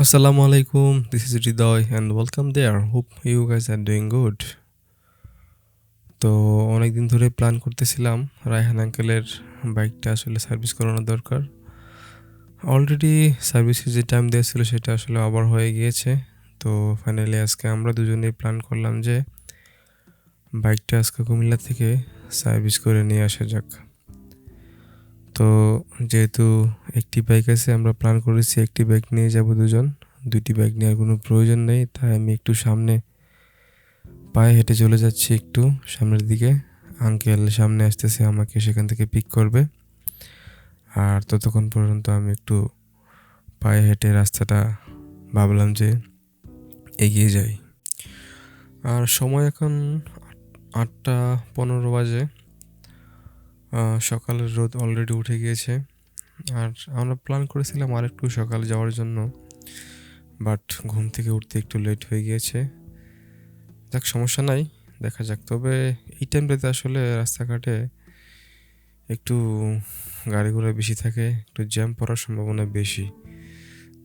Assalamu alaikum. This is Ridoy and welcome there. Hope you guys are doing good. তো অনেকদিন ধরে plan করতেছিলাম রায়হান আঙ্কেলের বাইকটা আসলে সার্ভিস করানো দরকার। অলরেডি সার্ভিসের যে টাইম দেওয়া ছিল সেটা আসলে আবার হয়ে গিয়েছে। তো ফাইনালি আজকে আমরা দুজনেই প্ল্যান করলাম যে বাইকটা আজকে কুমিল্লা থেকে সার্ভিস করে নিয়ে আসা যাক। তো যেহেতু একটি বাইক আছে আমরা প্ল্যান করেছি একটি বাইক নিয়ে যাব দুজন, দুইটি বাইক নেওয়ার কোনো প্রয়োজন নেই, তাই আমি একটু সামনে পায়ে হেঁটে চলে যাচ্ছি একটু সামনের দিকে। আঙ্কেল সামনে আসতেছে, আমাকে সেখান থেকে পিক করবে। আর ততক্ষণ পর্যন্ত আমি একটু পায়ে হেঁটে রাস্তাটা ভাবলাম যে এগিয়ে যাই। আর সময় এখন 8:15 বাজে। সকালের রোদ অলরেডি উঠে গিয়েছে। আর আমরা প্ল্যান করেছিলাম আর একটু সকালে যাওয়ার জন্য, বাট ঘুম থেকে উঠতে একটু লেট হয়ে গিয়েছে। যাক, সমস্যা নাই, দেখা যাক। তবে এই টাইমটাতে আসলে রাস্তাঘাটে একটু গাড়ি ঘোড়া বেশি থাকে, একটু জ্যাম পড়ার সম্ভাবনা বেশি।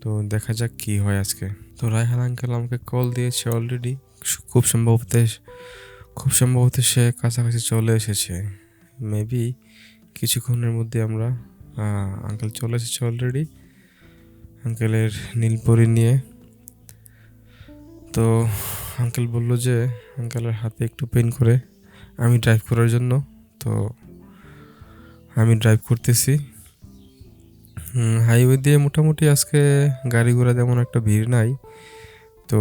তো দেখা যাক কি হয় আজকে। তো রায়হান আঙ্কেল আমাকে কল দিয়েছে অলরেডি। খুব সম্ভবত সে কাছাকাছি চলে এসেছে। মেবি কিছুক্ষণের মধ্যে আমরা আঙ্কেল চলে এসেছে অলরেডি আঙ্কেলের নীলপরি নিয়ে। তো আঙ্কেল বলল যে আঙ্কেলের হাতে একটু পেন করে আমি ড্রাইভ করার জন্য। তো আমি ড্রাইভ করতেছি। হাইওয়ে দিয়ে মোটামুটি আজকে গাড়ি ঘোড়া তেমন একটা ভিড় নাই, তো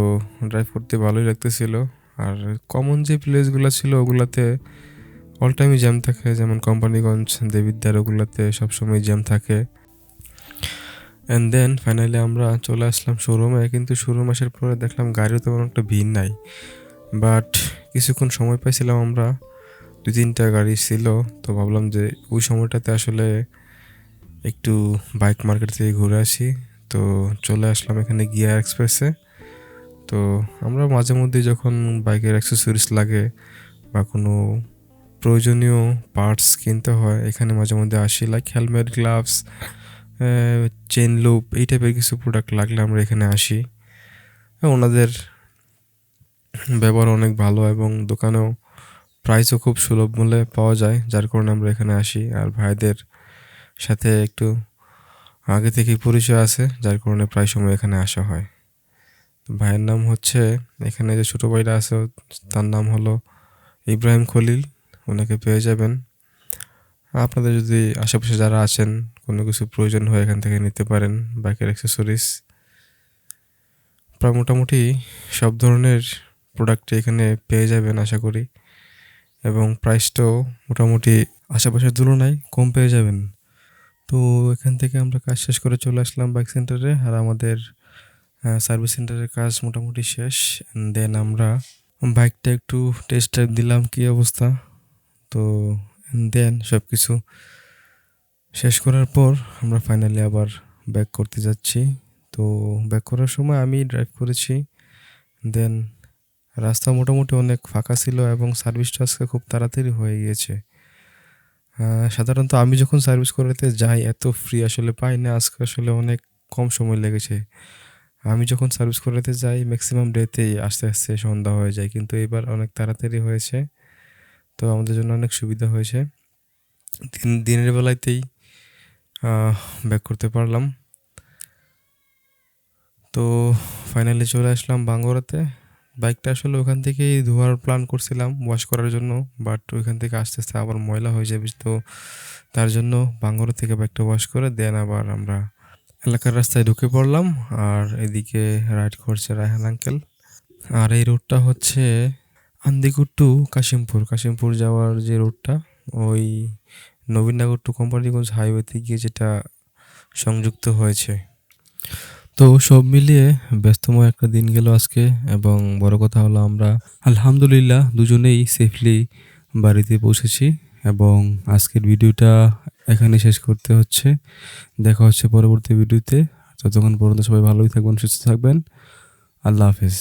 ড্রাইভ করতে ভালোই লাগতেছিল। আর কমন যে প্লেসগুলো ছিল ওগুলাতে অল টাইমই জ্যাম থাকে, যেমন কোম্পানিগঞ্জ, দেবিদ্বার, ওগুলাতে সবসময় জ্যাম থাকে। অ্যান্ড দেন ফাইনালি আমরা চলে আসলাম শোরুমে। কিন্তু শোরুম আসার পরে দেখলাম গাড়িও তেমন একটা ভিড় নাই, বাট কিছুক্ষণ সময় পাইছিলাম আমরা, 2-3টা গাড়ি ছিল। তো ভাবলাম যে ওই সময়টাতে আসলে একটু বাইক মার্কেট থেকে ঘুরে আসি। তো চলে আসলাম এখানে গিয়ার এক্সপ্রেসে। তো আমরা মাঝে মধ্যে যখন বাইকের অ্যাক্সেসরিজ লাগে বা কোনো প্রয়োজনীয় পার্টস কিনতে হয় এখানে মাঝে মধ্যে আসি, like helmet, gloves, chain loop, এই টাইপের কিছু প্রোডাক্ট লাগলে আমরা এখানে আসি। ওনাদের ব্যবহার অনেক ভালো এবং দোকানেও প্রাইসও খুব সুলভ মূল্যে পাওয়া যায়, যার কারণে আমরা এখানে আসি। আর ভাইদের সাথে একটু আগে থেকেই পরিচয় আছে, যার কারণে প্রায় সময় এখানে আসা হয়। তো ভাইয়ের নাম হচ্ছে, এখানে যে ছোটো ভাইটা আছে তার নাম হলো ইব্রাহিম খলিল, ওনাকে পেয়ে যাবেন। আপনাদের যদি আশেপাশে যারা আছেন কোনো কিছু প্রয়োজন হয় এখান থেকে নিতে পারেন বাইকের অ্যাক্সেসরিজ। প্রায় মোটামুটি সব ধরনের প্রোডাক্ট এখানে পেয়ে যাবেন আশা করি, এবং প্রাইসটাও মোটামুটি আশেপাশের তুলনায় কম পেয়ে যাবেন। তো এখান থেকে আমরা কাজ শেষ করে চলে আসলাম বাইক সেন্টারে। আর আমাদের সার্ভিস সেন্টারের কাজ মোটামুটি শেষ। দেন আমরা বাইকটা একটু টেস্ট ড্রাইভ দিলাম কী অবস্থা। তো দেন সব কিছু শেষ করার পর আমরা ফাইনালি আবার ব্যাক করতে যাচ্ছি। তো ব্যাক করার সময় আমি ড্রাইভ করেছি। দেন রাস্তা মোটামুটি অনেক ফাঁকা ছিল এবং সার্ভিসটা আজকে খুব তাড়াতাড়ি হয়ে গিয়েছে। সাধারণত আমি যখন সার্ভিস করাতে যাই এত ফ্রি আসলে পাই না, আজকে আসলে অনেক কম সময় লেগেছে। আমি যখন সার্ভিস করাতে যাই ম্যাক্সিমাম ডেতেই আস্তে আস্তে সন্ধ্যা হয়ে যায়, কিন্তু এবার অনেক তাড়াতাড়ি হয়েছে। তো আমাদের জন্য অনেক সুবিধা হয়েছে, দিনের বেলাতেই ব্যাক করতে পারলাম। তো ফাইনালি চলে আসলাম বাঙ্গুরাতে। বাইকটা আসলে ওখান থেকেই ধোয়ার প্ল্যান করছিলাম ওয়াশ করার জন্য, বাট ওইখান থেকে আস্তে আস্তে আবার ময়লা হয়ে যাবে। তো তার জন্য বাঙ্গুরা থেকে বাইকটা ওয়াশ করে দেন আবার আমরা এলাকার রাস্তায় ঢুকে পড়লাম। আর এদিকে রাইড করছে রায়হান আঙ্কেল। আর এই রোডটা হচ্ছে আন্দিকুর টু কাশিমপুর যাওয়ার যে রোডটা, ওই নবীনগর টু কোম্পানিগঞ্জ হাইওয়েতে গিয়ে যেটা সংযুক্ত হয়েছে। তো সব মিলিয়ে ব্যস্তময় একটা দিন গেল আজকে, এবং বড় কথা হলো আমরা আলহামদুলিল্লাহ দুজনেই সেফলি বাড়িতে পৌঁছেছি। এবং আজকের ভিডিওটা এখানে শেষ করতে হচ্ছে। দেখা হচ্ছে পরবর্তী ভিডিওতে। ততক্ষণ পর্যন্ত সবাই ভালোই থাকবেন, সুস্থ থাকবেন। আল্লাহ হাফেজ।